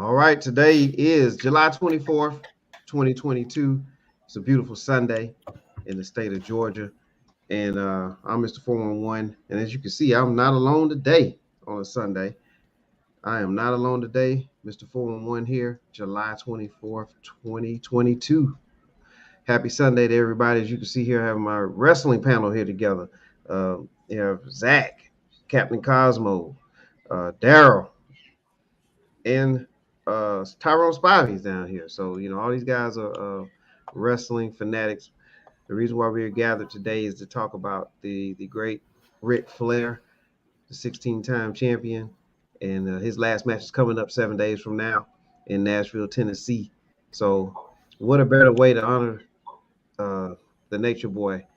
All right, today is July 24th, 2022. It's a beautiful Sunday in the state of Georgia. And I'm Mr. 411. And as you can see, I'm not alone today on a Sunday. I am not alone today. Mr. 411 here, July 24th, 2022. Happy Sunday to everybody. As you can see here, I have my wrestling panel here together. You have Zach, Captain Cosmo, Daryl, and Tyrone Spivey's down here. So, all these guys are wrestling fanatics. The reason why we're gathered today is to talk about the great Ric Flair, the 16-time champion, and his last match is coming up 7 days from now in Nashville, Tennessee. So, what a better way to honor the Nature Boy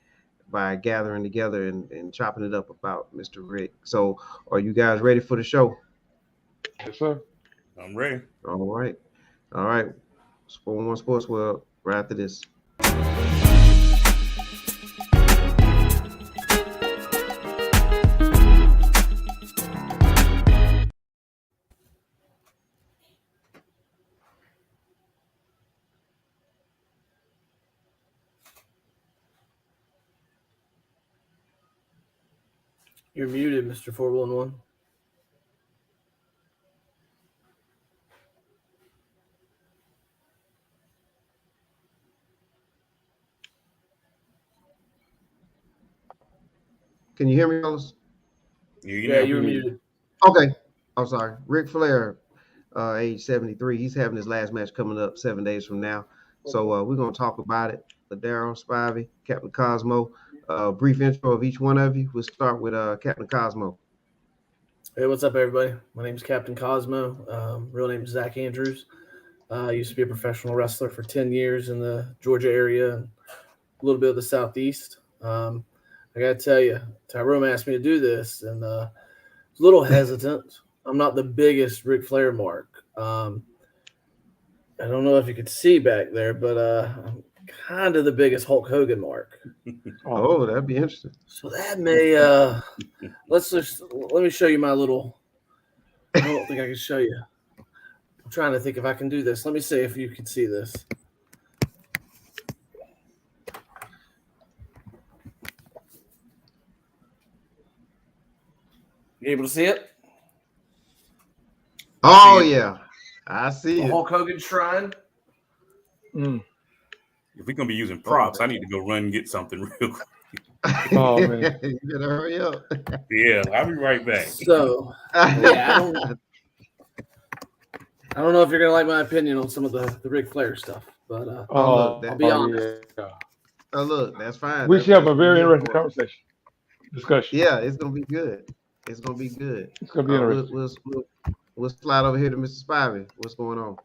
by gathering together and chopping it up about Mr. Rick. So, are you guys ready for the show? Yes, sir. I'm ready. All right. 411 Sports World, right after this. You're muted, Mr. 411. Can you hear me, fellas? Yeah, you were muted. Okay. I'm sorry. Ric Flair, age 73. He's having his last match coming up 7 days from now. So we're going to talk about it. Daryl, Spivey, Captain Cosmo. Brief intro of each one of you. We'll start with Captain Cosmo. Hey, what's up, everybody? My name's Captain Cosmo. Real name is Zach Andrews. I used to be a professional wrestler for 10 years in the Georgia area and a little bit of the Southeast. I got to tell you, Tyrone asked me to do this, and a little hesitant. I'm not the biggest Ric Flair mark. I don't know if you could see back there, but I'm kind of the biggest Hulk Hogan mark. Oh, that'd be interesting. So that may let me show you my little. I don't think I can show you. I'm trying to think if I can do this. Let me see if you can see this. You able to see it? Oh, yeah. I see it. Hulk Hogan shrine. If we're gonna be using props, I need to go run and get something real quick. Oh, man. You better hurry up. Yeah, I'll be right back. So, yeah, I don't know if you're gonna like my opinion on some of the Ric Flair stuff, but I'll be honest. Yeah. Oh, look, that's fine. We should have a very interesting discussion. Yeah, it's gonna be good. It's gonna be good. It's gonna be interesting. We'll slide over here to Mr. Spivey. What's going on?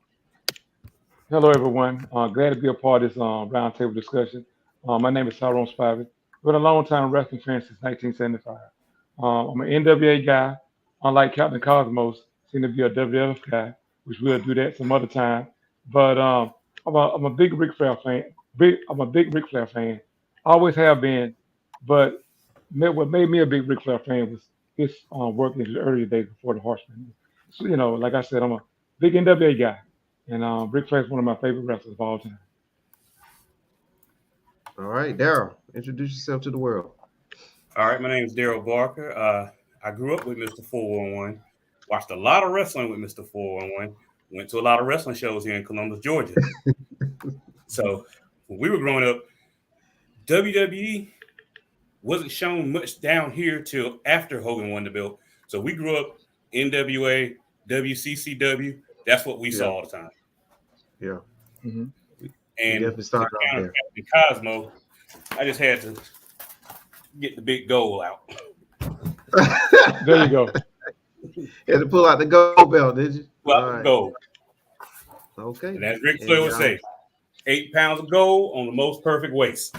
Hello, everyone. Glad to be a part of this roundtable discussion. My name is Tyrone Spivey. I've been a long-time wrestling fan since 1975. I'm an NWA guy. Unlike Captain Cosmos, seem to be a WWF guy, which we'll do that some other time. But I'm a big Ric Flair fan. I'm a big Ric Flair fan. Always have been. But what made me a big Ric Flair fan was his work in the early days before the Horsemen. So, like I said, I'm a big NWA guy. And Ric Flair is one of my favorite wrestlers of all time. All right, Daryl, introduce yourself to the world. All right, my name is Daryl Barker. I grew up with Mr. 411. Watched a lot of wrestling with Mr. 411. Went to a lot of wrestling shows here in Columbus, Georgia. So when we were growing up, WWE wasn't shown much down here till after Hogan won the belt. So we grew up NWA, WCCW. That's what we saw all the time. Yeah. Mm-hmm. And Captain Cosmo, I just had to get the big goal out. There you go. You had to pull out the gold belt, did you? Pull out the gold. Okay. And as Ric Flair would say, 8 pounds of gold on the most perfect waist.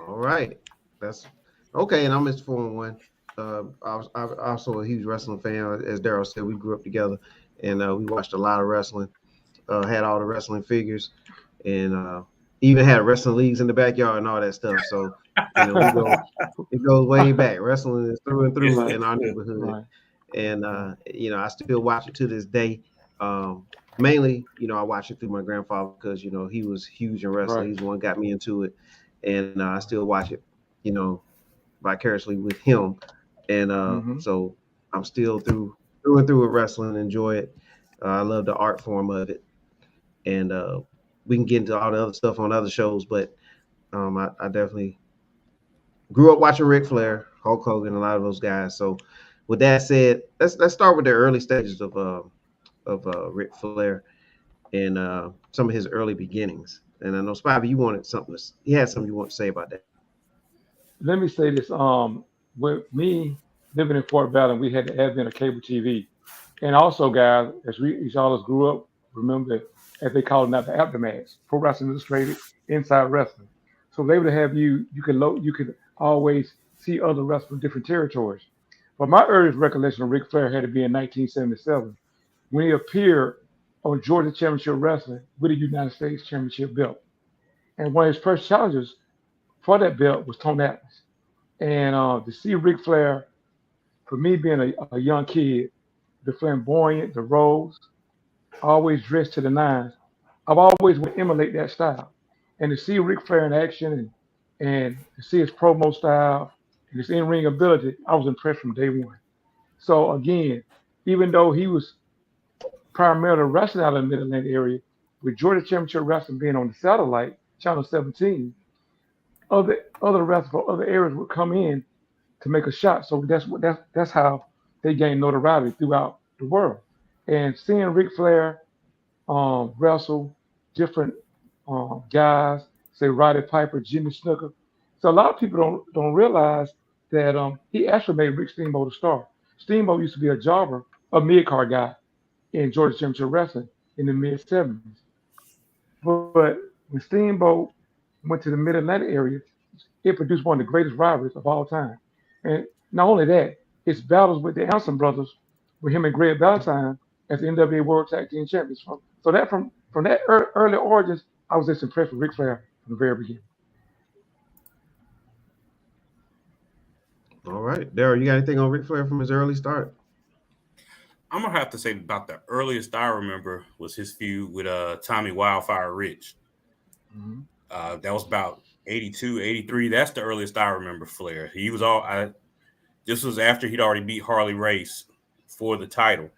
All right. That's okay. And I'm Mr. 411. I was also a huge wrestling fan. As Daryl said, we grew up together and we watched a lot of wrestling, had all the wrestling figures, and even had wrestling leagues in the backyard and all that stuff. So, it goes way back. Wrestling is through and through in our neighborhood. Right. and I still watch it to this day. Mainly, I watch it through my grandfather because he was huge in wrestling. Right. He's the one who got me into it, and I still watch it, you know, vicariously with him. And Hmm. so I'm still through and through with wrestling. Enjoy it. I love the art form of it, and we can get into all the other stuff on other shows. But I definitely grew up watching Ric Flair, Hulk Hogan, a lot of those guys. So with that said, let's start with the early stages of Ric Flair and some of his early beginnings. And I know Spivey, you had something you want to say about that. Let me say this. With me living in Fort Valley, we had the advent of cable TV. And also, guys, as y'all as grew up, remember, as they call it now, the aftermaths, Pro Wrestling Illustrated, Inside Wrestling. So they would have you could always see other wrestlers from different territories. But my earliest recollection of Ric Flair had to be in 1977 when he appeared on Georgia Championship Wrestling with the United States Championship belt. And one of his first challengers for that belt was Tony Atlas. And to see Ric Flair, for me being a young kid, the flamboyant, the rose, always dressed to the nines. I've always would emulate that style. And to see Ric Flair in action and to see his promo style and his in-ring ability, I was impressed from day one. So again, even though he was primarily wrestling out of the Mid-Atlantic area, with Georgia Championship Wrestling being on the satellite, Channel 17, other wrestlers from other areas would come in to make a shot. So that's how they gained notoriety throughout the world. And seeing Ric Flair wrestle different guys, say Roddy Piper, Jimmy Snuka. So a lot of people don't realize that he actually made Rick Steamboat a star. Steamboat used to be a jobber, a mid card guy in Georgia Championship Wrestling in the mid '70s. But when Steamboat went to the Mid Atlantic area, it produced one of the greatest rivalries of all time. And not only that, his battles with the Anson brothers, with him and Greg Valentine as the NWA World Tag Team Champions. So that from that early origins, I was just impressed with Ric Flair from the very beginning. All right, Daryl, you got anything on Ric Flair from his early start? I'm gonna have to say about the earliest I remember was his feud with Tommy Wildfire Rich. Hmm. That was about 82, 83. That's the earliest I remember Flair. He was all this was after he'd already beat Harley Race for the title.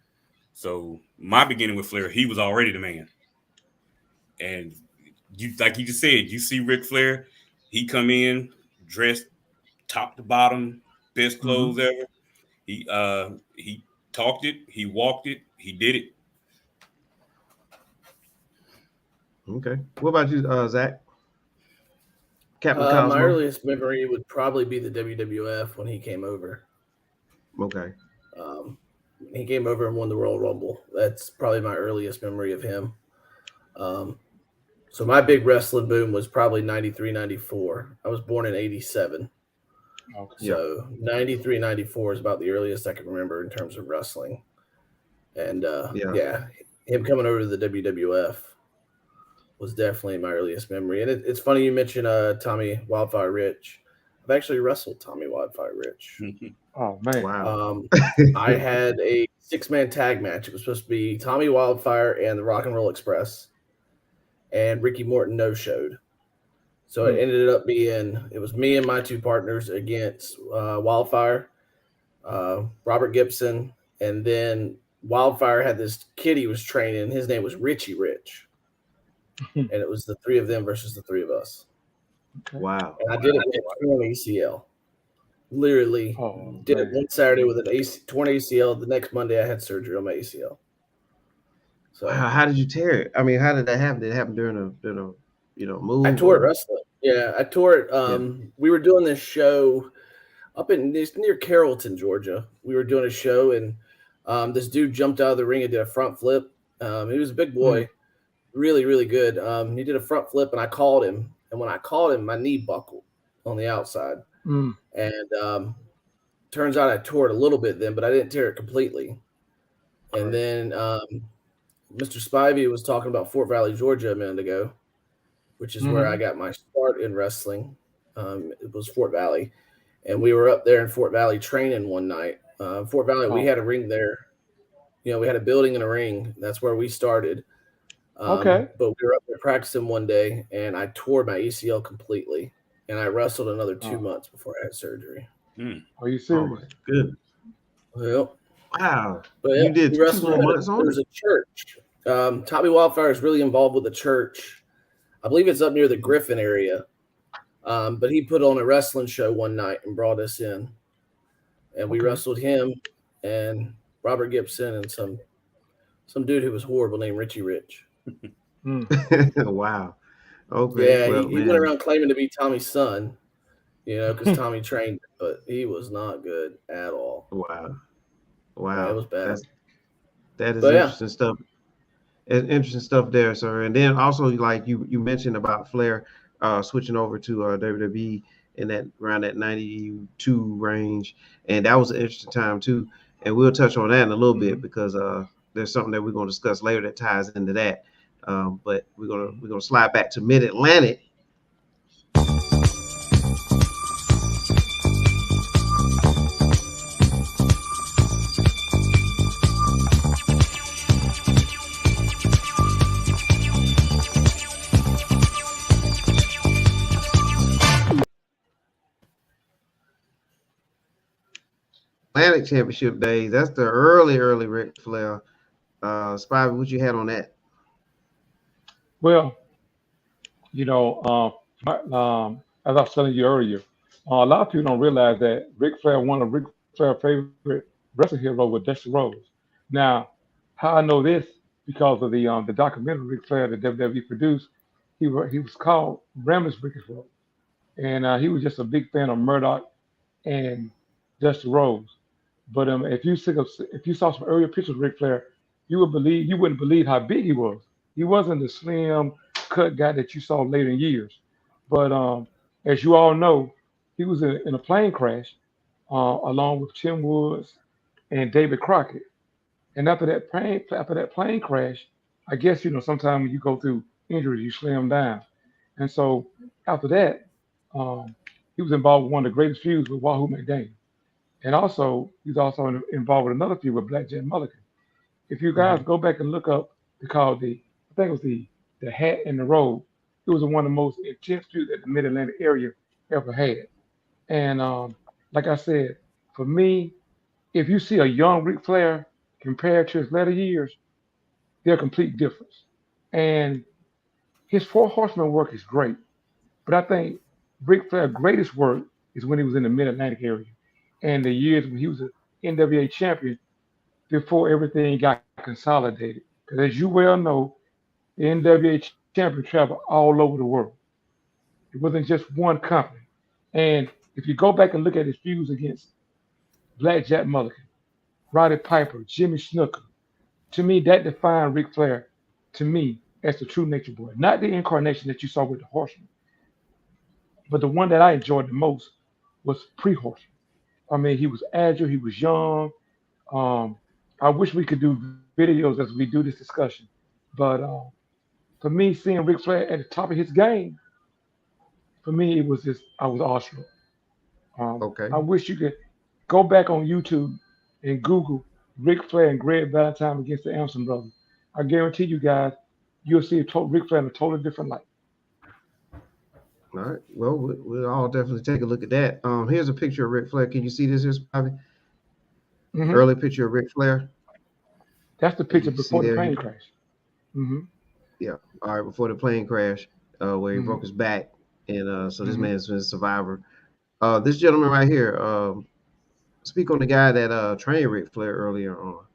So my beginning with Flair, he was already the man. And you like you just said, you see Ric Flair, he come in dressed top to bottom, best Mm-hmm. clothes ever. He talked it, he walked it, he did it. Okay. What about you, Zach? Captain My Cosmo? earliest memory would probably be the WWF when he came over. Okay. Um, he came over and won the Royal Rumble. That's probably my earliest memory of him. Um, so my big wrestling boom was probably 93, 94. I was born in 87. Okay. Yeah. So 93, 94 is about the earliest I can remember in terms of wrestling. And Yeah. yeah, him coming over to the WWF was definitely my earliest memory. And it's funny you mentioned Tommy Wildfire Rich. I've actually wrestled Tommy Wildfire Rich. Oh man. Wow. I had a 6-man tag match. It was supposed to be Tommy Wildfire and the Rock and Roll Express, and Ricky Morton no-showed. So it ended up being, it was me and my two partners against Wildfire, Robert Gibson, and then Wildfire had this kid he was training. His name was Richie Rich, and it was the three of them versus the three of us. Okay. Wow. And I did it with a torn ACL. Literally Oh did it man. one Saturday with an torn ACL. The next Monday I had surgery on my ACL. So Wow. How did you tear it? I mean, how did that happen? Did it happen during a move? I tore it wrestling. Yeah, I tore it. Yeah. We were doing this show up in it's near Carrollton, Georgia. We were doing a show, and this dude jumped out of the ring and did a front flip. He was a big boy, really, really good. He did a front flip, and I called him. And when I called him, my knee buckled on the outside. And turns out I tore it a little bit then, but I didn't tear it completely. And then Mr. Spivey was talking about Fort Valley, Georgia a minute ago, which is where I got my start in wrestling. It was Fort Valley. And we were up there in Fort Valley training one night. Fort Valley. We Oh, had a ring there. We had a building and a ring. That's where we started. okay. But we were up there practicing one day, and I tore my ACL completely, and I wrestled another 2 months before I had surgery. Are you Oh my serious? goodness. Well, Wow. but yeah, You did we 2 more wrestled. months on There's it? a church. Tommy Wildfire is really involved with the church. I believe it's up near the Griffin area. But he put on a wrestling show one night and brought us in, and we Okay. wrestled him and Robert Gibson and some dude who was horrible named Richie Rich. Mm. Wow. Okay. Yeah, Well, he went man. around claiming to be Tommy's son, because Tommy trained him, but he was not good at all. Wow. Yeah, it Wow. was bad. That is But yeah, interesting stuff. Interesting stuff there, sir. And then also, like you mentioned about Flair switching over to WWE in that around that 92 range, and that was an interesting time too. And we'll touch on that in a little bit because there's something that we're going to discuss later that ties into that. But we're gonna slide back to Mid Atlantic. Atlantic Championship days. That's the early Ric Flair. Spivey, what you had on that? Well, as I was telling you earlier, a lot of people don't realize that Ric Flair, one of Ric Flair's favorite wrestling heroes, was Dusty Rhodes. Now, how I know this because of the documentary Ric Flair that WWE produced. He was called Rambler's Rick Rhodes, and he was just a big fan of Murdoch and Dusty Rhodes. But if you saw some earlier pictures of Ric Flair, you wouldn't believe how big he was. He wasn't the slim cut guy that you saw later in years. But as you all know, he was in a plane crash along with Tim Woods and David Crockett. And after that plane crash, I guess sometimes when you go through injuries, you slim down. And so after that, um, he was involved with one of the greatest feuds with Wahoo McDaniel. And also, he's also involved with another feud with Black Jet Mulligan. If you guys Mhm. go back and look up, I think it was the Hat and the Road. It was one of the most intense feuds that the Mid Atlantic area ever had. And like I said, for me, if you see a young Ric Flair compared to his later years, they're a complete difference. And his Four Horsemen work is great, but I think Ric Flair's greatest work is when he was in the Mid Atlantic area and the years when he was an NWA champion before everything got consolidated. Because as you well know, the NWA champion traveled all over the world. It wasn't just one company. And if you go back and look at his feuds against Black Jack Mulligan, Roddy Piper, Jimmy Snooker, to me that defined Ric Flair to me as the true nature boy. Not the incarnation that you saw with the Horseman, but the one that I enjoyed the most was pre-Horseman. I mean, he was agile, he was young. Um, I wish we could do videos as we do this discussion, but for me, seeing Ric Flair at the top of his game, for me, it was just I was awestruck. Okay. I wish you could go back on YouTube and Google Ric Flair and Greg Valentine against the Anderson brothers. I guarantee you guys, you'll see Ric Flair in a totally different light. All right. Well, we'll all definitely take a look at that. Here's a picture of Ric Flair. Can you see this here, Bobby? Hmm. Early picture of Ric Flair. That's the You picture can see before the there. plane crash. Hmm. Yeah. All right. Before the plane crash, where he Hmm. broke his back, and so this Hmm. man's been a survivor. This gentleman right here. Speak on the guy that trained Ric Flair earlier on.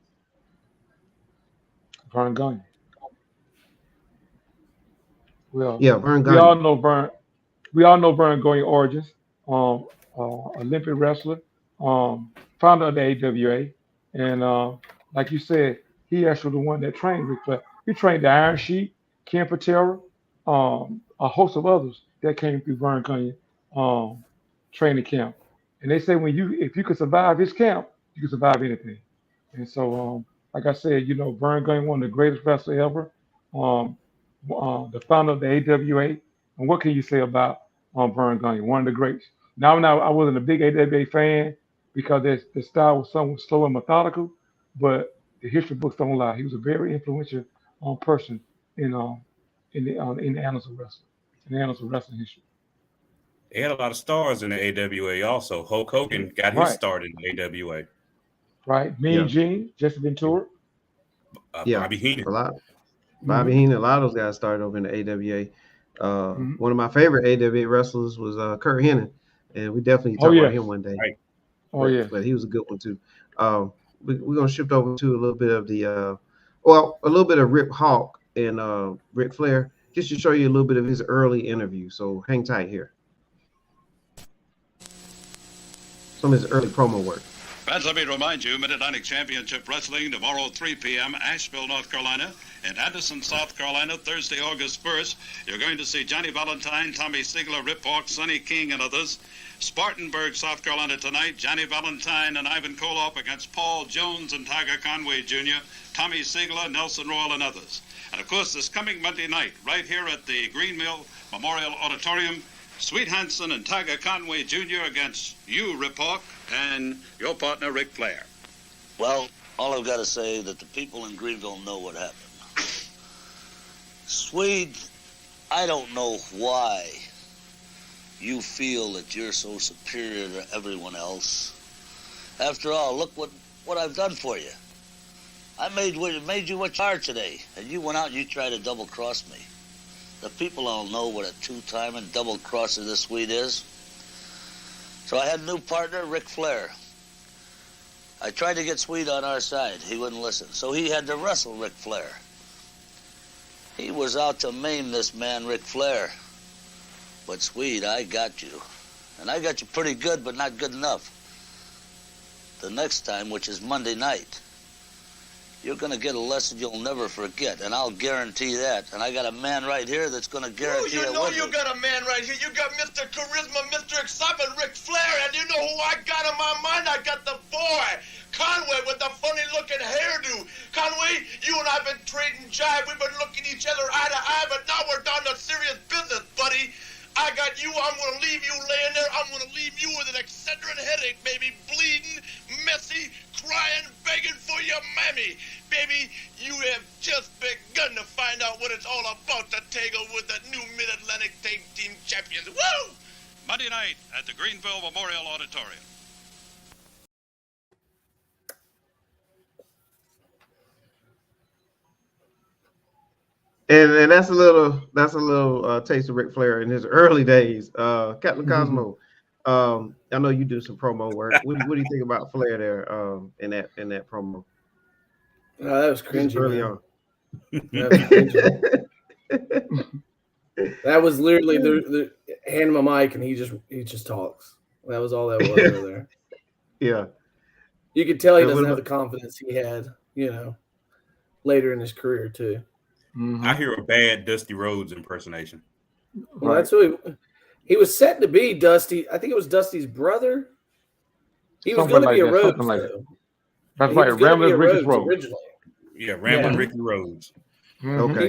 Vern Gagne. Well, Yeah, Vern we all Gagne. know Vern. We all know Vern Gagne origins. Um, Olympic wrestler, founder of the AWA, and like you said, he actually the one that trained Ric Flair. He trained the Iron Sheik, Ken Patera, a host of others that came through Vern Gagne um, training camp. And they say if you could survive his camp, you can survive anything. And so, like I said, Vern Gagne, one of the greatest wrestlers ever, um, the founder of the AWA. And what can you say about Vern Gagne, one of the greats? Now, I wasn't a big AWA fan because the style was somewhat slow and methodical, but the history books don't lie. He was a very influential person in in the annals of wrestling, in the annals of wrestling history. They had a lot of stars in the AWA also. Hulk Hogan got his Right, start in the AWA. right. Mean Yeah, Gene, Jesse Ventura. yeah. Bobby A Heenan. lot. Bobby Hmm. Heenan, a lot of those guys started over in the AWA. Hmm. One of my favorite AWA wrestlers was Kurt Hennig, and we definitely Oh talk about yes. him one day. Right. Oh yes. But he was a good one too. We're gonna shift over to a little bit of well, a little bit of Rip Hawk and Ric Flair, just to show you a little bit of his early interview. So hang tight here. Some of his early promo work. Fans, let me remind you, Mid-Atlantic Championship Wrestling tomorrow, 3 p.m., Asheville, North Carolina, and Anderson, South Carolina, Thursday, August 1st. You're going to see Johnny Valentine, Tommy Sigler, Rip Hawk, Sonny King, and others. Spartanburg, South Carolina tonight, Johnny Valentine and Ivan Koloff against Paul Jones and Tiger Conway Jr., Tommy Sigler, Nelson Royal, and others. And, of course, this coming Monday night, right here at the Green Mill Memorial Auditorium, Sweet Hansen and Tiger Conway Jr. against you, Rip Hawk, and your partner, Ric Flair. Well, all I've got to say is that the people in Greenville know what happened. Swede, I don't know why you feel that you're so superior to everyone else. After all, look what I've done for you. I made you what you are today, and you went out and you tried to double-cross me. The people all know what a two-time and double-crosser this Swede is. So I had a new partner, Ric Flair. I tried to get Swede on our side. He wouldn't listen. So he had to wrestle Ric Flair. He was out to maim this man, Ric Flair. But Swede, I got you. And I got you pretty good, but not good enough. The next time, which is Monday night, you're going to get a lesson you'll never forget, and I'll guarantee that. And I got a man right here that's going to guarantee it. You know you got a man right here. You got Mr. Charisma, Mr. Excitement, Ric Flair, and you know who I got in my mind? I got the boy, Conway, with the funny-looking hairdo. Conway, you and I have been trading jive. We've been looking each other eye to eye, but now we're down to serious business, buddy. I got you. I'm going to leave you laying there. I'm going to leave you with an Excedrin headache, baby. Bleeding, messy, crying, begging for your mammy. Baby, you have just begun to find out what it's all about to tangle with the new Mid-Atlantic Tag Team Champions. Woo! Monday night at the Greenville Memorial Auditorium. And that's a little taste of Ric Flair in his early days. Captain Cosmo, I know you do some promo work. What do you think about Flair there in that promo? That was cringy, Early man. on. That was cringy. That was literally the hand him a mic and he just talks. That was all that was over there. Yeah. You could tell he Yeah, doesn't what have the confidence he had, later in his career too. I hear a bad Dusty Rhodes impersonation. Well, that's who he was set to be. Dusty, I think it was Dusty's brother. He was going to be a Rhodes, like though. That's He right, was gonna be Ramblin' a Ricky's Rhodes Road. originally. Yeah, Ramblin' Yeah. Ricky Rhodes. Okay.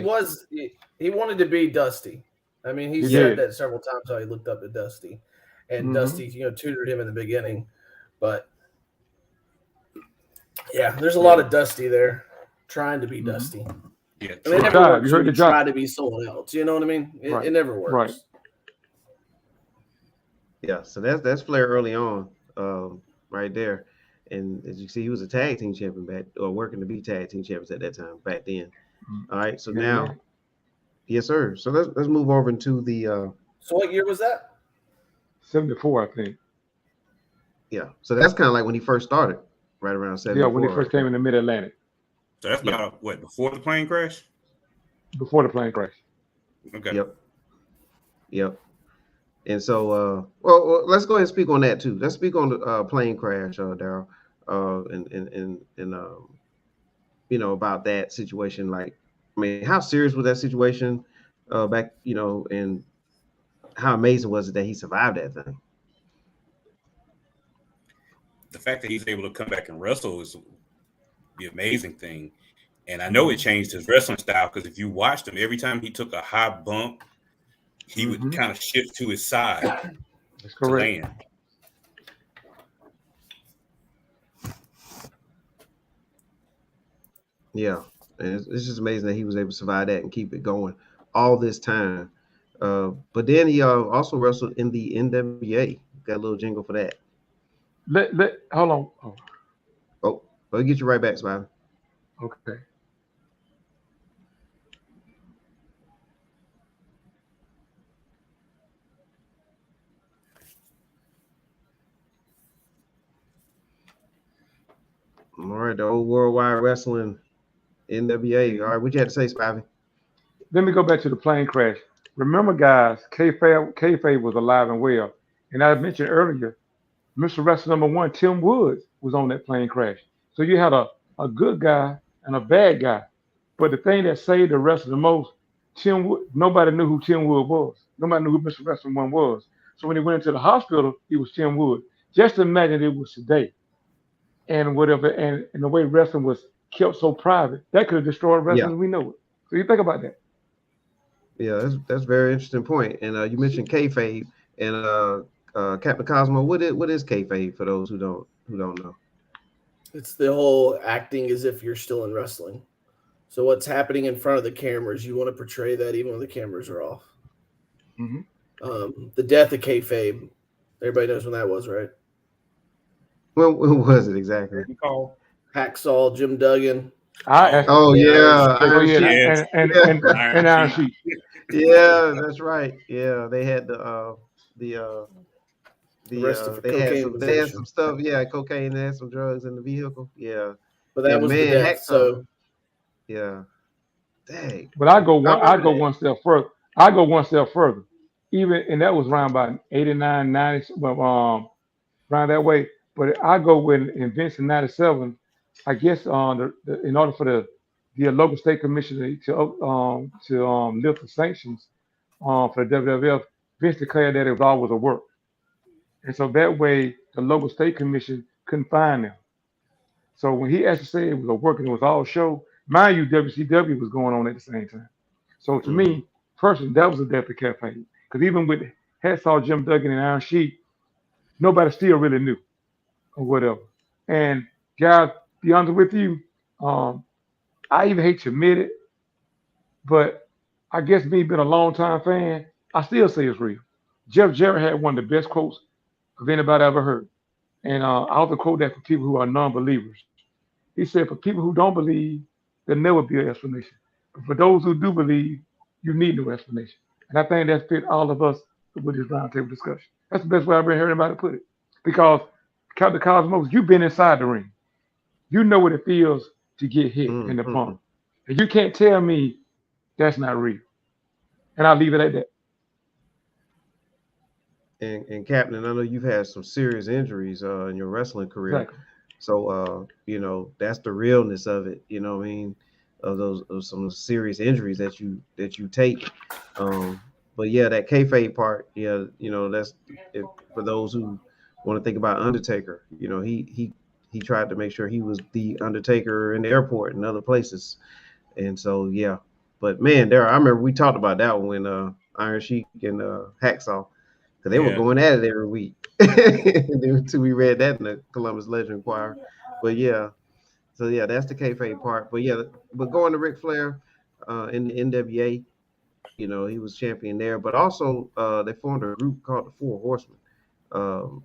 He wanted to be Dusty. I mean, he He said did. that several times how he looked up to Dusty, and Mhm. Dusty, tutored him in the beginning. But yeah, there's a lot of Dusty there trying to be Dusty. Yeah, And it never Jive. works You heard when the you try jive. to be someone else. You know what I mean? Right. It never works. Right. Yeah. So that's Flair early on, right there. And as you see, he was a tag team champion working to be tag team champions at that time back then. All right. So Yeah, now, yeah. yes, sir. So let's move over into the So what year was that? 74, I think. yeah. So that's kind of like when he first started, right around 74. Yeah, when he first came in the Mid-Atlantic, So that's about what, before the plane crash? before the plane crash. Okay. Yep. And so, well, let's go ahead and speak on that too. Let's speak on the plane crash, Daryl, and about that situation. Like, I mean, how serious was that situation back, and how amazing was it that he survived that thing? The fact that he's able to come back and wrestle is the amazing thing. And I know it changed his wrestling style, because if you watched him, every time he took a high bump, he would kind of shift to his side That's to correct. land. Yeah, and it's just amazing that he was able to survive that and keep it going all this time. But then he also wrestled in the NWA. Got a little jingle for that. Let hold on. Oh, Oh, we'll get you right back, Spivey. okay. All right, the old Worldwide Wrestling NWA. All right, what you had to say, Spivey? Let me go back to the plane crash. Remember, guys, kayfabe was alive and well. And I mentioned earlier, Mr. Wrestler number one, Tim Woods, was on that plane crash. So you had a good guy and a bad guy. But the thing that saved the wrestler the most, nobody knew who Tim Wood was. Nobody knew who Mr. Wrestler one was. So when he went into the hospital, he was Tim Wood. Just imagine it was today and whatever, and the way wrestling was kept so private, that could have destroyed Yeah, wrestling as we know it. So you think about that. yeah, that's a very interesting point. And you mentioned kayfabe and Captain Cosmo. What is kayfabe for those who don't know? It's the whole acting as if you're still in wrestling. So what's happening in front of the cameras, you want to portray that even when the cameras are off. Hmm. The death of kayfabe, everybody knows when that was, right? When was it exactly? Call. Hacksaw, Jim Duggan. I actually, Oh The Iron yeah, Sheik. oh Iron yeah, Sheik. Yes, and Yeah, Iron and Iron Sheik. Sheik. yeah, that's right. Yeah, they had the Arrested for they had cocaine some possession. stuff. Yeah, cocaine. They had some drugs in the vehicle. Yeah, But that and was the man, death. Hacksaw. So Yeah, dang. But I I remember go that. one step further. I go one step further. Even and that was around about 89, 90, well, around that way. But I go when in Vince in '97, I guess in order for the local state commission to lift the sanctions for the WWF, Vince declared that it was always a work, and so that way the local state commission couldn't find them. So when he actually said it was a work and it was all show, mind you, WCW was going on at the same time. So to Hmm. me, personally, that was a death of campaign. Because even with Hacksaw Jim Duggan and Iron Sheik, nobody still really knew or whatever. And guys, be honest with you, um, I even hate to admit it, but I guess me being a long time fan, I still say it's real. Jeff Jarrett had one of the best quotes of anybody I ever heard. And I also quote that for people who are non-believers. He said, for people who don't believe, there'll never be an explanation. But for those who do believe, you need no explanation. And I think that fit all of us with this roundtable discussion. That's the best way I've been hearing anybody put it. Because Captain Cosmos, you've been inside the ring. You know what it feels to get hit in the Hmm. bump. And you can't tell me that's not real. And I'll leave it at that. And Captain, I know you've had some serious injuries in your wrestling career. Exactly. So that's the realness of it. You know what I mean? Of some serious injuries that you take. But yeah, that kayfabe part, yeah, that's if, for those who want to think about Undertaker. He tried to make sure he was the Undertaker in the airport and other places. And so yeah. But man, I remember we talked about that one when Iron Sheik and Hacksaw, because they were Yeah. going at it every week. Until we read that in the Columbus Legend Choir. But yeah, so yeah, that's the kayfabe part. But yeah, but going to Ric Flair in the NWA, he was champion there. But also they formed a group called the Four Horsemen. Um,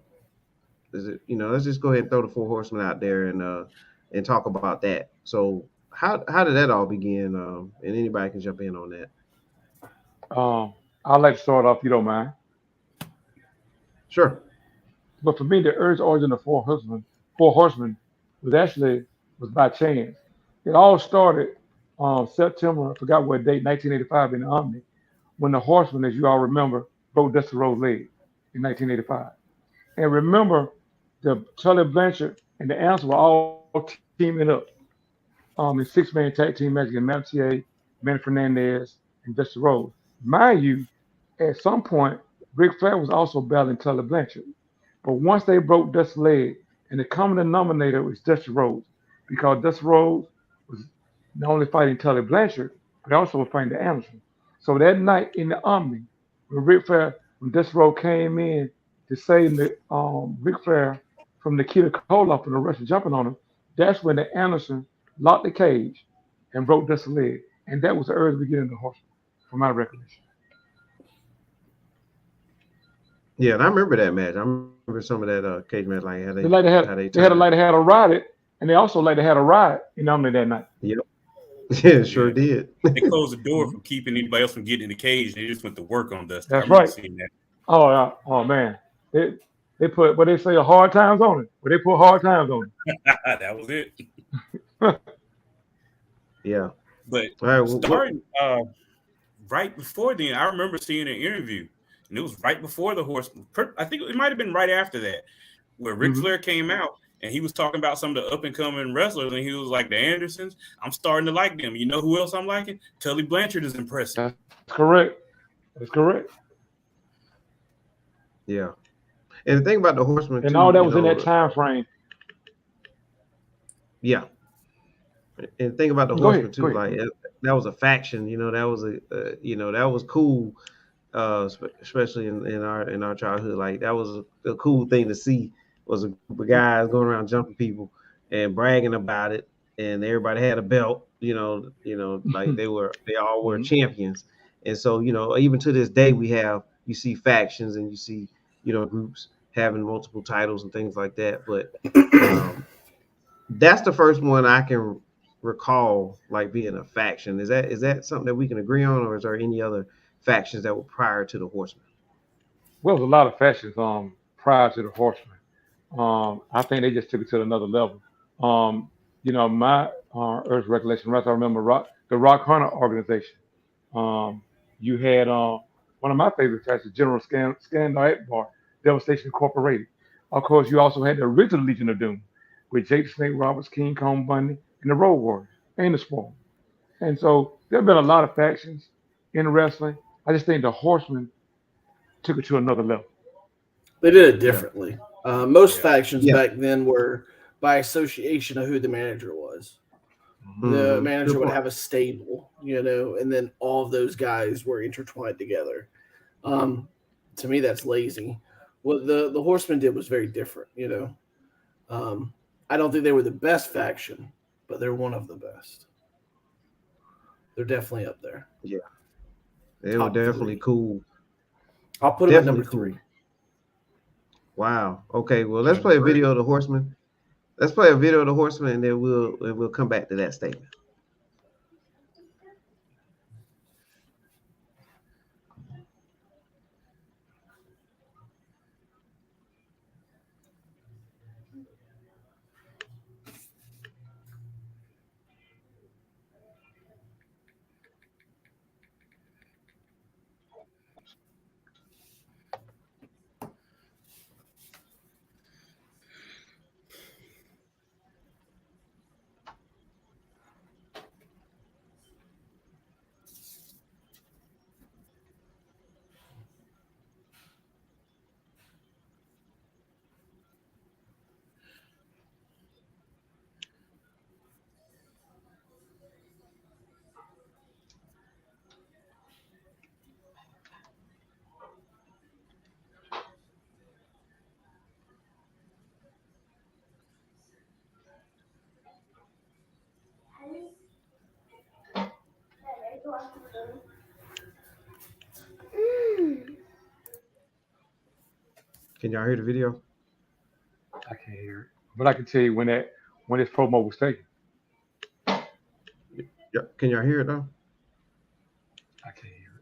is it? Let's just go ahead and throw the Four Horsemen out there and talk about that. So how did that all begin? And anybody can jump in on that. Um, I'd like to start off, if you don't mind. Sure. But for me, the early origin of Four Horsemen, was by chance. It all started September, I forgot what date, 1985 in the Omni, when the Horsemen, as you all remember, broke Dusty Rhodes' leg in 1985. And remember, the Tully Blanchard and the Ants were all teaming up in six-man tag team match against Maltier, Manny Fernandez, and Dusty Rhodes. Mind you, at some point, Ric Flair was also battling Tully Blanchard. But once they broke Dust's leg, and the common denominator was Dusty Rhodes, because Dusty Rhodes was not only fighting Tully Blanchard, but also was fighting the Anderson. So that night in the Omni, when Dusty Rhodes came in to save Ric Flair from Nikita Koloff and the Russian jumping on him, that's when the Anderson locked the cage, and broke Dusty leg. And that was the early beginning of the Horseman, from my recollection. Yeah, and I remember that match. I remember some of that cage match, like They like how they they had a turned. like they had a riot, and they also like they had a riot in Omni that night. Yep. Yeah, sure Yeah. did. They closed the door Mhm. from keeping anybody else from getting in the cage. They just went to work on Dusty. I That's remember right. seeing that. Oh man, they put what they say hard times on it. But they put hard times on That was it. it. Yeah. But All right. starting right before then, I remember seeing an interview, and it was right before the Horseman. I think it might have been right after that, where Ric Mhm. Flair came out and he was talking about some of the up and coming wrestlers, and he was like, the Andersons, I'm starting to like them. You know who else I'm liking? Tully Blanchard is impressive. That's correct. That's correct. Yeah. And the thing about the Horsemen And too, all that was in that time frame. yeah. And the thing about the Go ahead. Horsemen too, Go ahead. like that was a faction. That was that was cool. Especially in our childhood, like that was a cool thing to see. Was a group of guys going around jumping people and bragging about it, and everybody had a belt. Like they all were Mhm. champions. And so even to this day, you see factions and you see groups having multiple titles and things like that. But that's the first one I can recall like being a faction. Is that something that we can agree on, or is there any other factions that were prior to the Horsemen? Well, there was a lot of factions prior to the Horsemen. I think they just took it to another level. Um, my earth recollection, right? I remember the Rock Hunter organization. Um, you had one of my favorite factions, General Scandal Bar, Devastation Incorporated. Of course, you also had the original Legion of Doom with Jake the Snake Roberts, King Kong Bundy, and the Road Warriors, and the Spawn. And so there have been a lot of factions in wrestling. I just think the Horsemen took it to another level. They did it Yeah. differently. Most Yeah. factions Yeah. back then were by association of who the manager was. The manager Good would point. have a stable, and then all of those guys were intertwined together. To me, that's lazy. What the Horsemen did was very different. I don't think they were the best faction, but they're one of the best. They're definitely up there. Yeah. They were Top definitely three. cool. I'll put them at Definitely number cool. 3. Wow. Okay. Well, let's Number play a 3. video of the Horsemen. Let's play a video of the Horsemen, and then we'll come back to that statement. Can y'all hear the video? I can't hear it, but I can tell you when this promo was taken. Yeah. Can y'all hear it though? I can't hear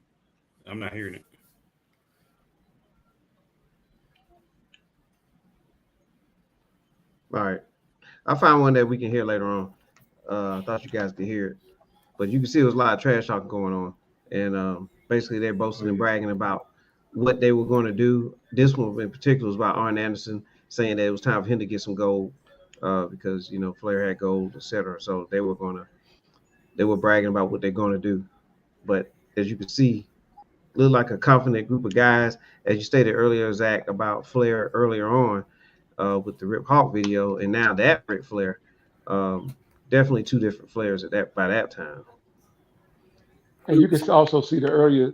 it. I'm not hearing it. All right. I found one that we can hear later on. I thought you guys could hear it, but you can see there was a lot of trash talking going on, and basically they're boasting and bragging about what they were going to do. This one in particular was about Arn Anderson saying that it was time for him to get some gold because Flair had gold, etc. So they were bragging about what they're going to do. But as you can see, look like a confident group of guys. As you stated earlier, Zach, about Flair earlier on with the Rip Hawk video, and now that Ric Flair. Um, Definitely two different Flairs by that time. And you can also see the earlier,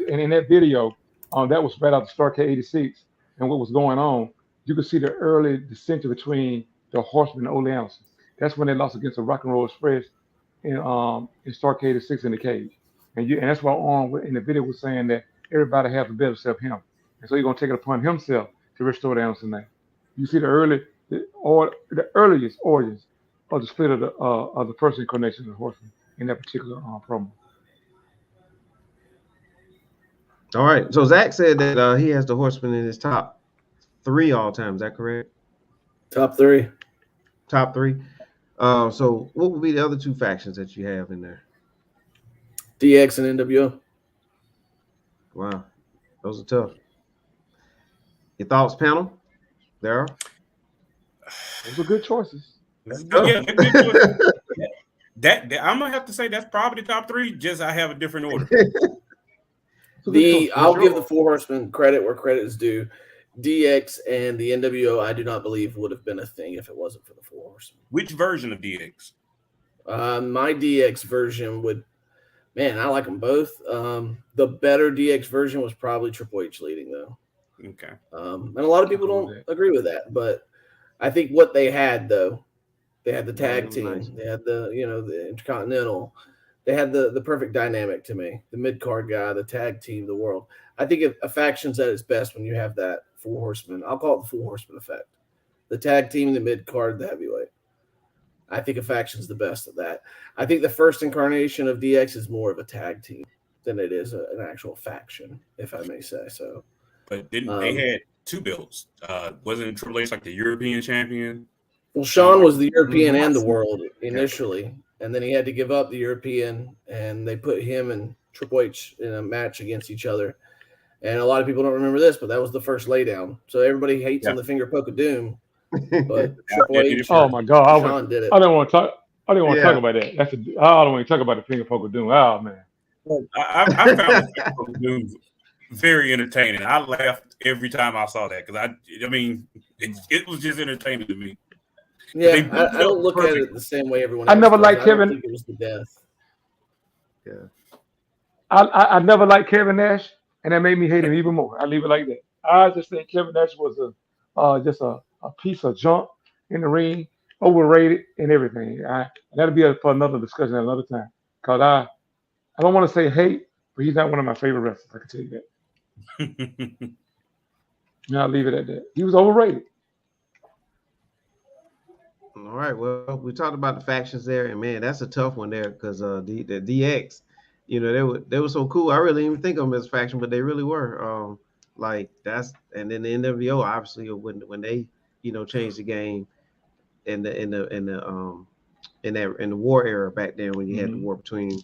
and in that video, that was right after Starcade '86, and what was going on. You could see the early dissension between the Horsemen and Ole Anderson. That's when they lost against the Rock and Roll Express in Starcade 6 in the cage. And that's why Arn in the video was saying that everybody has a better self him. And so he's gonna take it upon himself to restore the Anderson name. You see the earliest origins of the split of the first incarnation of the horseman in that particular promo. All right. So Zach said that he has the Horseman in his top 3 all time. Is that correct? Top 3. Top 3. So what would be the other 2 factions that you have in there? DX and NWO. Wow, those are tough. Your thoughts, panel? There are. Those are good choices. Yeah, that I'm gonna have to say that's probably the top 3. Just I have a different order. I'll give the Four Horsemen credit where credit is due. DX and the NWO, I do not believe would have been a thing if it wasn't for the Four Horsemen. Which version of DX? My DX version would, man, I like them both. The better DX version was probably Triple H leading, though. Okay. And a lot of people don't agree with that, but I think what they had, though, they had the tag team, nice. they had the Intercontinental, they had the perfect dynamic to me. The mid card guy, the tag team, the world. I think a faction's at its best when you have that Four Horsemen. I'll call it the Four Horsemen effect. The tag team, the mid card, the heavyweight. I think a faction's the best at that. I think the first incarnation of DX is more of a tag team than it is an actual faction, if I may say so. But didn't they had 2 belts? Wasn't Triple H like the European champion? Well, Shawn was the European and the world initially, and then he had to give up the European, and they put him and Triple H in a match against each other. And a lot of people don't remember this, but that was the first laydown. So everybody hates on the finger poke of doom, but Triple H. Oh my God! Shawn did it. I didn't want to talk. I didn't want to talk about that. I don't want to talk about the finger poke of doom. Oh man. I found the finger poke of doom very entertaining. I laughed every time I saw that because I mean, it was just entertaining to me. Yeah, I don't look at it the same way everyone I else never does. liked I don't Kevin. think it was the death. Yeah. I never liked Kevin Nash, and that made me hate him even more. I leave it like that. I just think Kevin Nash was just a piece of junk in the ring, overrated and everything. That'll be for another discussion at another time. Cause I don't want to say hate, but he's not one of my favorite wrestlers. I can tell you that. And I'll leave it at that. He was overrated. All right. Well, we talked about the factions there, and man, that's a tough one there because the DX, they were so cool. I really didn't even think of them as a faction, but they really were. And then the NWO obviously when they changed the game in the war era back then when you had the war between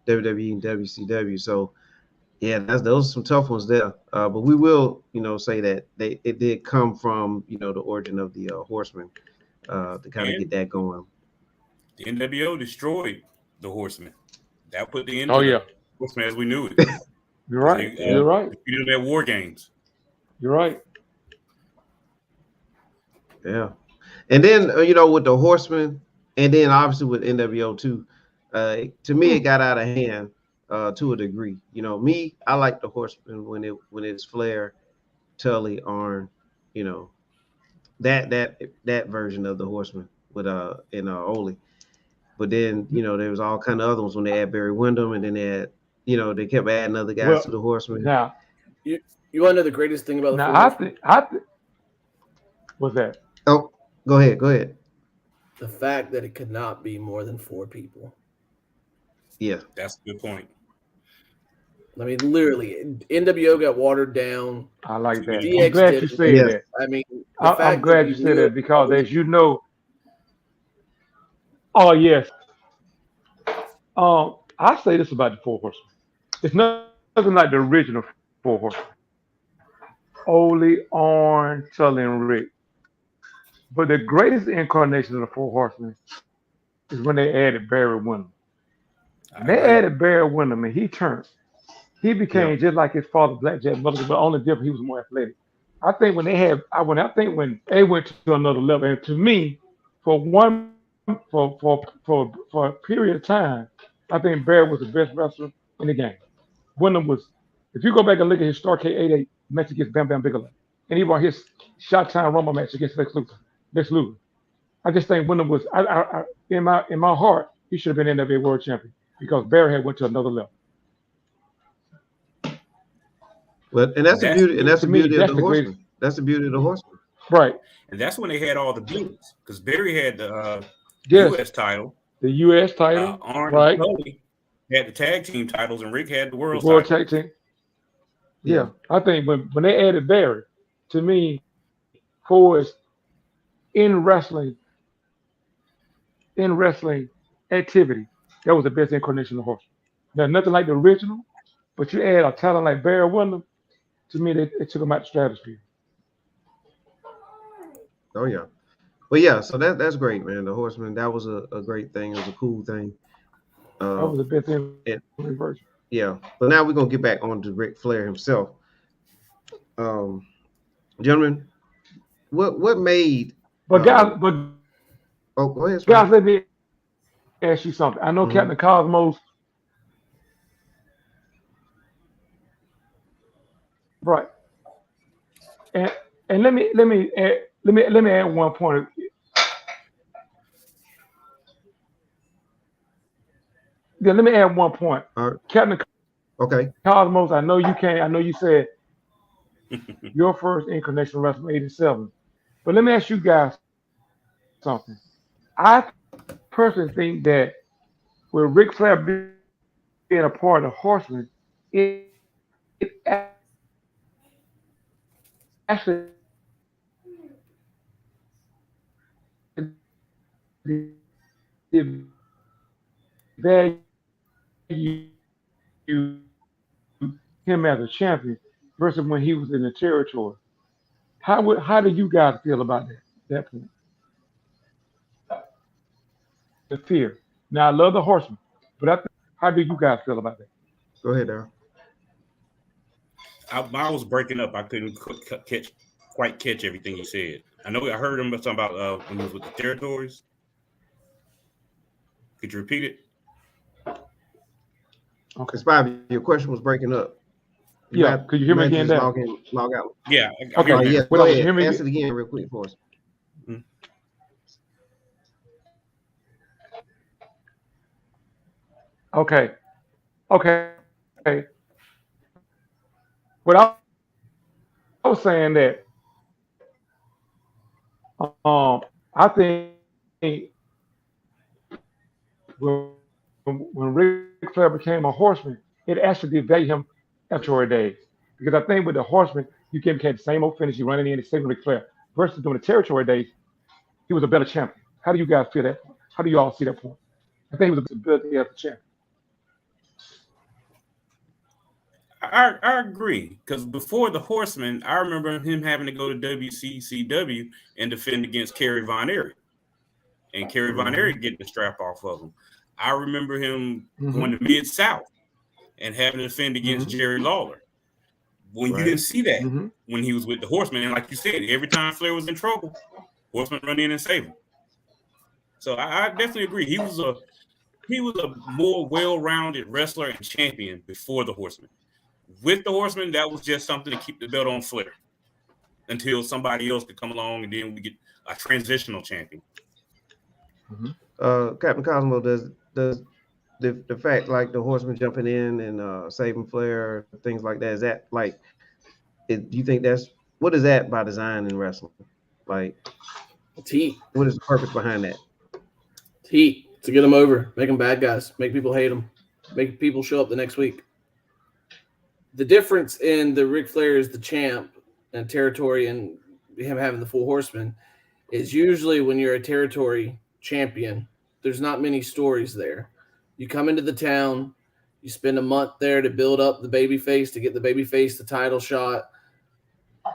WWE and WCW. So yeah, those are some tough ones there. But we will say that it did come from the origin of the Horsemen. To kind of get that going. The NWO destroyed the Horsemen. That put the end to the Horsemen as we knew it. You're right. You're right. You know that War Games. You're right. Yeah. And then, with the Horsemen, and then obviously with NWO too, to me, it got out of hand to a degree. Me, I like the Horsemen when it's Flair, Tully, Arn, that version of the Horseman with Ole. But then there was all kind of other ones when they had Barry Windham, and then they had they kept adding other guys to the Horseman. Now you want to know the greatest thing about the I think what's that? Oh, go ahead. The fact that it could not be more than 4 people. Yeah, that's a good point. I mean, literally, NWO got watered down. I like that. DX I'm glad you said that. I mean, I'm glad you said that because, as you know, oh yes, I say this about the Four Horsemen. It's nothing like the original Four Horsemen. Ole, Arn, Tully, and Rick. But the greatest incarnation of the Four Horsemen is when they added Barry Windham. They added Barry Windham, and he turned. He became just like his father, Blackjack Mulligan, but only different. He was more athletic. I think when they went to another level, and to me, for a period of time, I think Barry was the best wrestler in the game. Wyndham was, if you go back and look at his Starcade 88 match against Bam Bam Bigelow, and even his Shot Time Rumble match against Lex Luger. I just think Wyndham was, in my heart, he should have been NWA World Champion because Barry had went to another level. But and that's the beauty, and that's To the me, beauty of that's the the greatest. Horseman. That's the beauty of the Horseman. Right. And that's when they had all the belts because Barry had the Yes. U.S. title. The U.S. title. Arn Right. and Tully had the tag team titles, and Rick had the world World title. Tag Team. Yeah. I think when they added Barry, to me, for his in wrestling activity, that was the best incarnation of the Horseman. Now, nothing like the original, but you add a talent like Barry Windham, to me, they took him out the stratosphere. Oh yeah. But yeah, so that's great, man. The Horseman, that was a great thing. It was a cool thing. That was the best thing and- version. Yeah. But now we're gonna get back on to Ric Flair himself. Gentlemen, what made But guys, oh go ahead, guys, let me ask you something. I know Captain Cosmos. Right. And let me add one point. Yeah, let me add one point. All right. Captain Okay. Cosmos, I know you can't. I know you said your first incarnation of wrestling 87. But let me ask you guys something. I personally think that with Ric Flair being a part of the Horseman, it actually value him as a champion versus when he was in the territory. How do you guys feel about that point? The fear. Now I love the Horseman, but how do you guys feel about that? Go ahead, Darryl. I was breaking up. I couldn't quite catch everything he said. I know I heard him talking about when he was with the territories. Could you repeat it? Okay. Spivey, your question was breaking up. Could you hear me again? Log in, log out. Yeah. Okay. Yeah. Go ahead. Hear me Answer it again real quick for us. Okay. What I was saying that I think when Ric Flair became a Horseman, it actually devalued him after days. Because I think with the Horseman, you can get the same old finish, you running in and saving Ric Flair. Versus during the territory days, he was a better champion. How do you guys feel that? How do you all see that point? I think he was a better as a champion. I agree, because before the Horseman, I remember him having to go to WCCW and defend against Kerry Von Erich, and Kerry Von Erich getting the strap off of him. I remember him going to Mid-South and having to defend against Jerry Lawler. When you didn't see that when he was with the Horseman, and like you said, every time Flair was in trouble, Horseman run in and save him. So I definitely agree. He was a more well-rounded wrestler and champion before the Horseman. With the Horseman, that was just something to keep the belt on Flair until somebody else could come along, and then we get a transitional champion. Captain Cosmo, does the fact like the Horseman jumping in and saving Flair, things like that, is that like, do you think what is that by design in wrestling? Like, It's heat. What is the purpose behind that? It's heat to get them over, make them bad guys, make people hate them, make people show up the next week. The difference in the Ric Flair is the champ and territory and him having the full Horseman is usually when you're a territory champion, there's not many stories there. You come into the town, you spend a month there to build up the babyface, to get the babyface the title shot.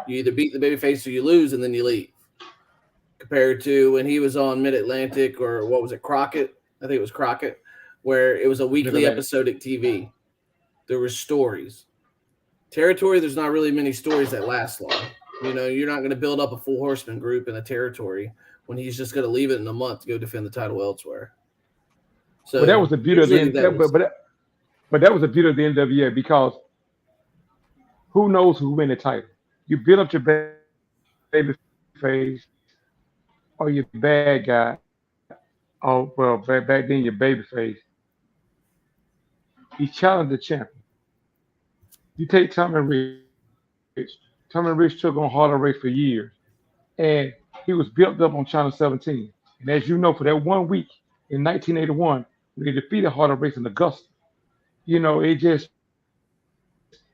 You either beat the babyface or you lose, and then you leave. Compared to when he was on Mid-Atlantic, or what was it, Crockett? I think it was Crockett, where it was a weekly episodic TV. There were stories. Territory, there's not really many stories that last long. You know, you're not going to build up a full Horseman group in a territory when he's just going to leave it in a month to go defend the title elsewhere. So, but that was the beauty of but that was the beauty of the NWA, because who knows who win the title? You build up your baby face or your bad guy, Oh well, back then your babyface. He challenged the champion. You take Tommy Rich. Tommy Rich took on Harlan Race for years, and he was built up on Channel 17. And as you know, for that 1 week in 1981, when they defeated Harlan Race in Augusta, it just,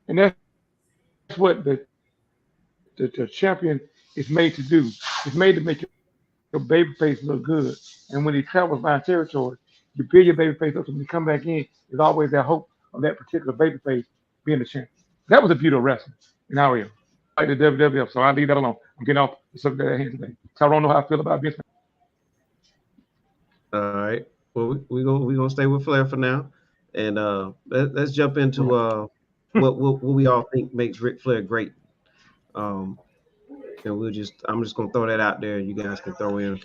and that's what the champion is made to do. It's made to make your babyface look good. And when he travels around territory, you build your babyface up. So when you come back in, there's always that hope of that particular babyface being the champion. That was a beauty of wrestling in our era. Like the WWF. So I leave that alone. I'm getting off the subject at hand today. Tyrone know how I feel about Vince McMahon. All right. Well, we gonna stay with Flair for now, and let's jump into what we all think makes Ric Flair great. Um, and I'm just gonna throw that out there. You guys can throw in,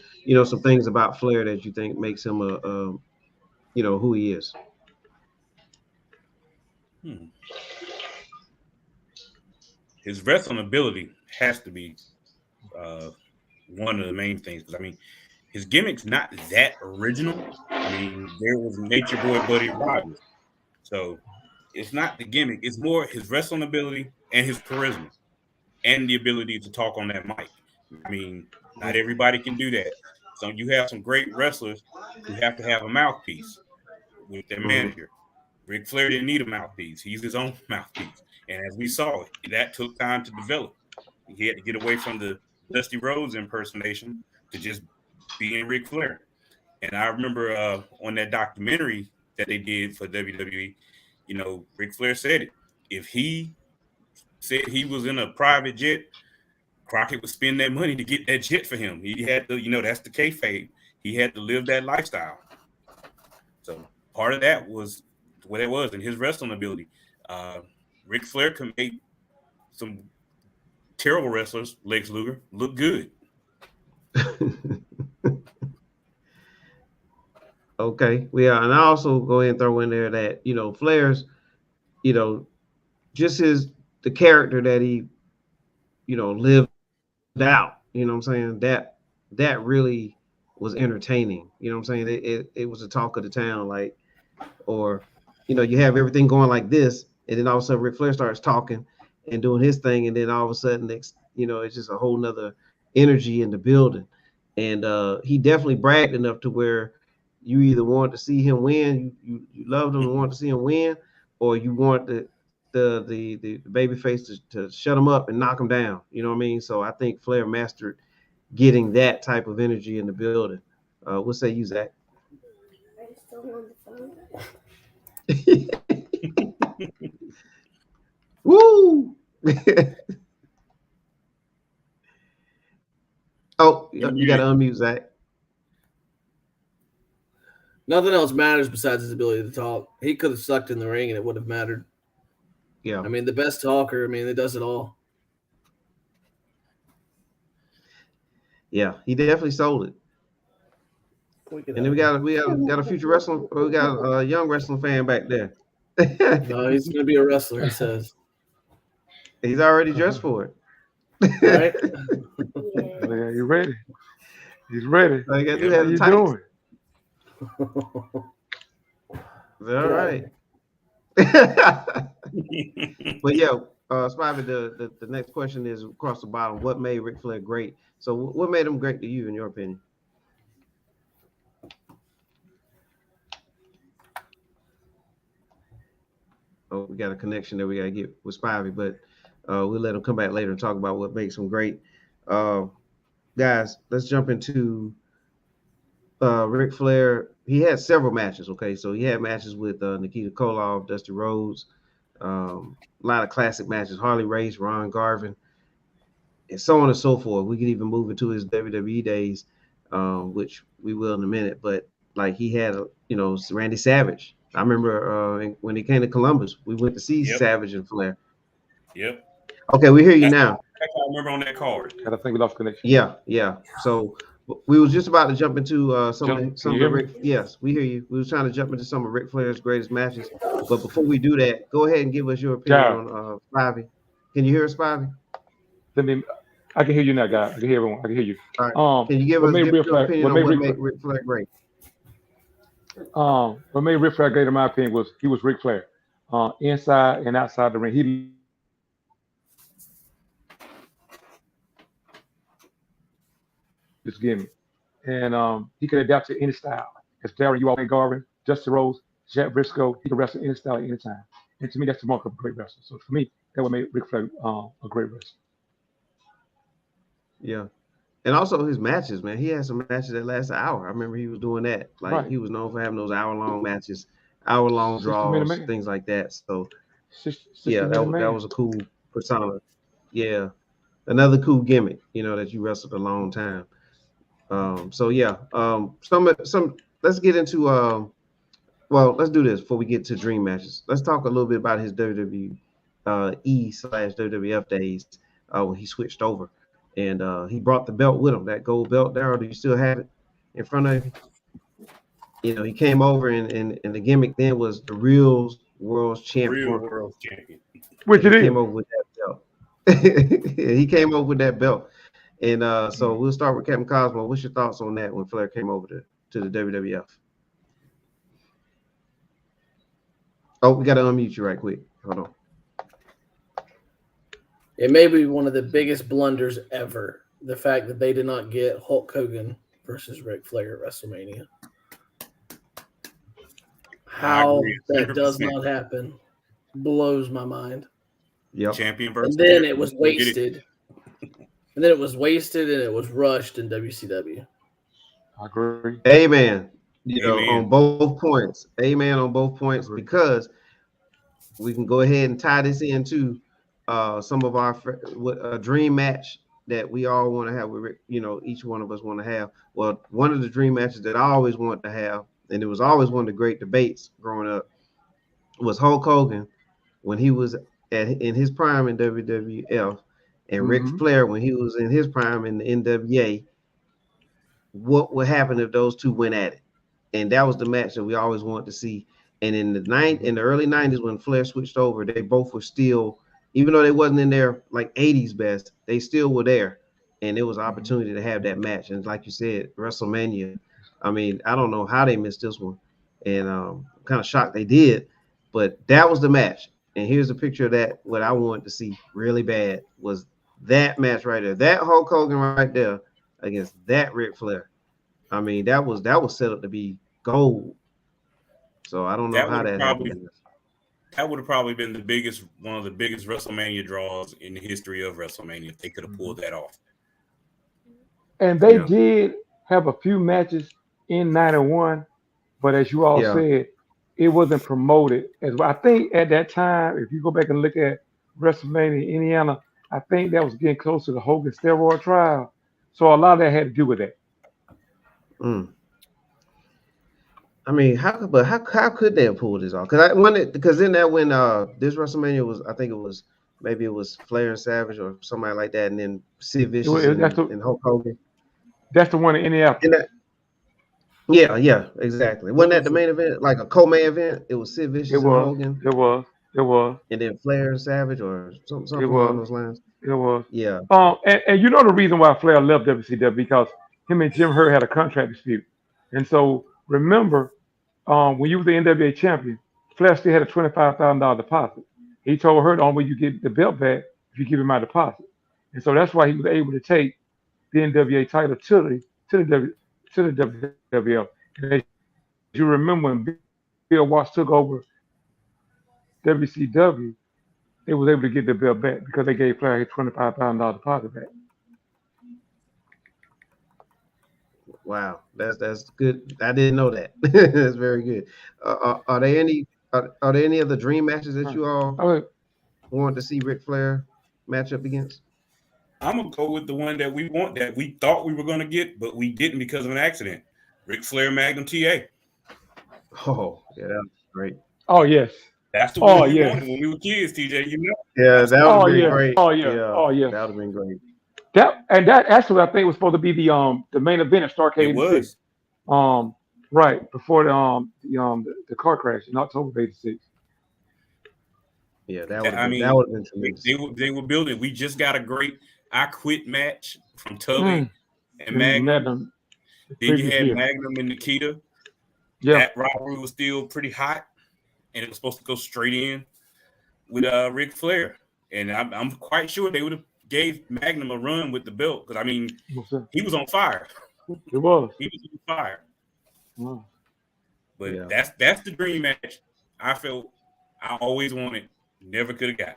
some things about Flair that you think makes him who he is. His wrestling ability has to be one of the main things. Because, I mean, his gimmick's not that original. I mean, there was Nature Boy Buddy Rogers. So it's not the gimmick. It's more his wrestling ability and his charisma and the ability to talk on that mic. I mean, not everybody can do that. So you have some great wrestlers who have to have a mouthpiece with their manager. Ric Flair didn't need a mouthpiece. He's his own mouthpiece. And as we saw, that took time to develop. He had to get away from the Dusty Rhodes impersonation to just being Ric Flair. And I remember on that documentary that they did for WWE, Ric Flair said it. If he said he was in a private jet, Crockett would spend that money to get that jet for him. He had to, that's the kayfabe. He had to live that lifestyle. So part of that was what it was, and his wrestling ability. Ric Flair can make some terrible wrestlers, Lex Luger, look good. Okay, yeah, and I also go ahead and throw in there that Flair's, just the character that he, lived out. You know what I'm saying? That really was entertaining. You know what I'm saying? It was the talk of the town, like, or you have everything going like this, and then all of a sudden Ric Flair starts talking and doing his thing, and then all of a sudden it's just a whole nother energy in the building. And he definitely bragged enough to where you either wanted to see him win, you loved him and wanted to see him win, or you want the baby face to shut him up and knock him down. You know what I mean? So I think Flair mastered getting that type of energy in the building. What say you, Zach? I just don't want the phone. Woo! Oh, you got to unmute, Zach. Nothing else matters besides his ability to talk. He could have sucked in the ring and it would have mattered. Yeah. I mean, the best talker, it does it all. Yeah, he definitely sold it. And then we got a future wrestling. We got a young wrestling fan back there. No, he's going to be a wrestler, he says. He's already dressed for it. Right? Yeah, you ready? He's ready. All you got to do How is you have the doing? All right. But yeah, Spivey, the next question is across the bottom. What made Ric Flair great? So what made him great to you, in your opinion? Oh, we got a connection that we got to get with Spivey, but we'll let him come back later and talk about what makes him great. Guys, let's jump into Ric Flair. He had several matches, okay? So he had matches with Nikita Koloff, Dusty Rhodes, a lot of classic matches, Harley Race, Ron Garvin, and so on and so forth. We could even move into his WWE days, which we will in a minute. But like he had, Randy Savage. I remember when he came to Columbus, we went to see Savage and Flair. Yep. Okay, we hear you now. I remember on that card. I think we lost connection. Yeah. So we was just about to jump into some of Ric. Yes, we hear you. We was trying to jump into some of Ric Flair's greatest matches, but before we do that, go ahead and give us your opinion on Spivey. Can you hear us, Spivey? I can hear you now, guys. I can hear everyone. I can hear you. All right. Can you give us your opinion on what made Ric Flair great? What made Ric Flair great, in my opinion, was he was Ric Flair, inside and outside the ring. He just gimmick, and he could adapt to any style. As Darren, you all Garvin, Justin Rose, Jack Briscoe, he could wrestle any style, anytime. And to me, that's the mark of a great wrestler. So for me, that what made Ric Flair a great wrestler. Yeah. And also his matches, man. He had some matches that last an hour. I remember he was doing that. Like Right, he was known for having those hour-long matches, hour-long 60-minute draws, man, things like that. So 60 yeah, minute that man. was a cool persona. Yeah. Another cool gimmick, that you wrestled a long time. So yeah. Some let's get into well, let's do this before we get to dream matches. Let's talk a little bit about his WWE E/WWF days when he switched over, and he brought the belt with him, that gold belt. There, do you still have it in front of you? He came over, and the gimmick then was the real world's Real champion, world champion. Which and he it came is. over with that belt. He came over with that belt, and so we'll start with Captain Cosmo. What's your thoughts on that when Flair came over to the WWF? Oh, we got to unmute you right quick. Hold on. It may be one of the biggest blunders ever. The fact that they did not get Hulk Hogan versus Ric Flair at WrestleMania. How agree, that does 100%. not happen blows my mind. Yep. Champion versus And then champion. it was We'll get it. wasted. And then it was wasted and it was rushed in WCW. I agree. Amen. Amen. On both points. Amen on both points, because we can go ahead and tie this into some of our dream match that we all want to have with Rick, each one of us want to have. Well, one of the dream matches that I always wanted to have, and it was always one of the great debates growing up, was Hulk Hogan when he was in his prime in WWF, and Ric Hmm. Flair when he was in his prime in the NWA. What would happen if those two went at it? And that was the match that we always wanted to see. And in the early 90s, when Flair switched over, they both were still, even though they wasn't in their like 80s best, they still were there. And it was an opportunity to have that match. And like you said, WrestleMania, I mean, I don't know how they missed this one. And I'm kind of shocked they did, but that was the match. And here's a picture of that. What I wanted to see really bad was that match right there. That Hulk Hogan right there against that Ric Flair. I mean, that was set up to be gold. So I don't know That how would have that probably happened. been one of the biggest WrestleMania draws in the history of WrestleMania if they could have pulled that off. And they Yeah. did have a few matches in '91, but as you all Yeah. said, it wasn't promoted as well. I think at that time, if you go back and look at WrestleMania in Indiana, I think that was getting close to the Hogan steroid trial. So a lot of that had to do with that. Mm. I mean, how could they have pulled this off? Because in that when this WrestleMania was, I think maybe it was Flair and Savage or somebody like that, and then Sid Vicious and Hulk Hogan. That's the one in Indianapolis. And that, yeah, exactly. Wasn't that the main event, like a co-main event? It was Sid It Vicious and was. Hogan, It was. It was. and then Flair and Savage or something It along was. those lines. It was. Yeah. And you know the reason why Flair left WCW, because him and Jim Herd had a contract dispute. And so remember, when you were the NWA champion, Flair still had a $25,000 deposit. He told her the only way you get the belt back if you give him my deposit. And so that's why he was able to take the NWA title to the WWF. And as you remember, when Bill Watts took over WCW, they was able to get the belt back because they gave Flair his $25,000 deposit back. Wow, that's good. I didn't know that. That's very good. Are there any other dream matches that you all Okay. want to see Ric Flair match up against? I'm gonna go with the one that we thought we were gonna get, but we didn't because of an accident. Ric Flair Magnum TA. Oh, yeah, that was great. Oh yes. That's the Oh one we yes. wanted when we were kids, TJ. You know. Yeah, That's that would Oh have been yeah. great. Oh yeah. Yeah, Oh yeah. that would have been great. That actually I think was supposed to be the main event at Starrcade It 86. was. Right before the car crash in October of '86. Yeah, that would I have mean, been tremendous. they were building. We just got a great I Quit match from Tubby Mm. and Magnum. Magnum. The Then you previous had year. Magnum and Nikita. Yeah. that rivalry was still pretty hot, and it was supposed to go straight in with Ric Flair. And I'm quite sure they would have gave Magnum a run with the belt because I mean he was on fire. It was. He was on fire. Wow. But Yeah. that's the dream match I felt I always wanted, never could have got.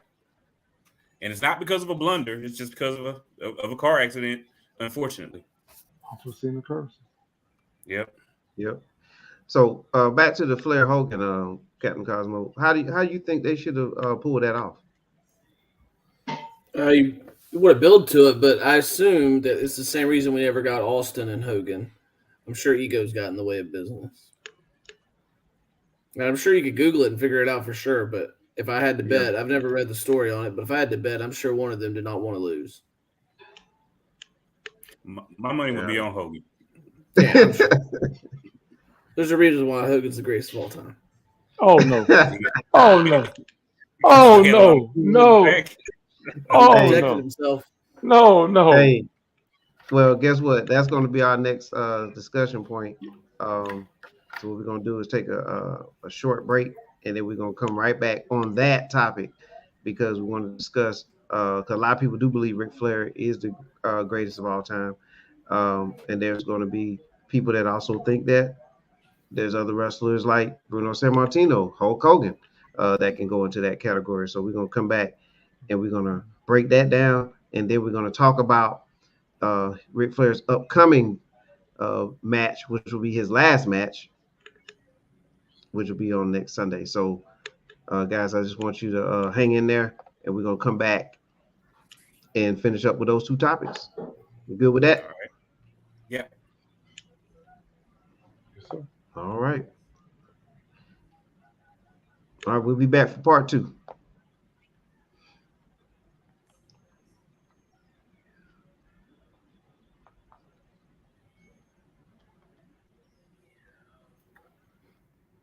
And it's not because of a blunder; it's just because of a car accident, unfortunately. Unforeseen occurrences. Yep. Yep. So back to the Flair Hogan, Captain Cosmo. How do you think they should have pulled that off? You would have built to it, but I assume that it's the same reason we never got Austin and Hogan. I'm sure egos got in the way of business. And I'm sure you could Google it and figure it out for sure. But if I had to bet, I've never read the story on it, but if I had to bet, I'm sure one of them did not want to lose. My money would be on Hogan. Yeah, sure. There's a reason why Hogan's the greatest of all time. Oh no! Oh no! Oh no! No! Oh Protected no! himself. No! Hey, well, guess what? That's going to be our next discussion point. So what we're going to do is take a short break, and then we're going to come right back on that topic because we want to discuss. Because a lot of people do believe Ric Flair is the greatest of all time, and there's going to be people that also think that. There's other wrestlers like Bruno Sammartino, Hulk Hogan, that can go into that category. So we're going to come back and we're going to break that down. And then we're going to talk about Ric Flair's upcoming match, which will be his last match, which will be on next Sunday. So, guys, I just want you to hang in there and we're going to come back and finish up with those two topics. You good with that? All right. Yeah. Yes, sir. All right. All right, we'll be back for part 2.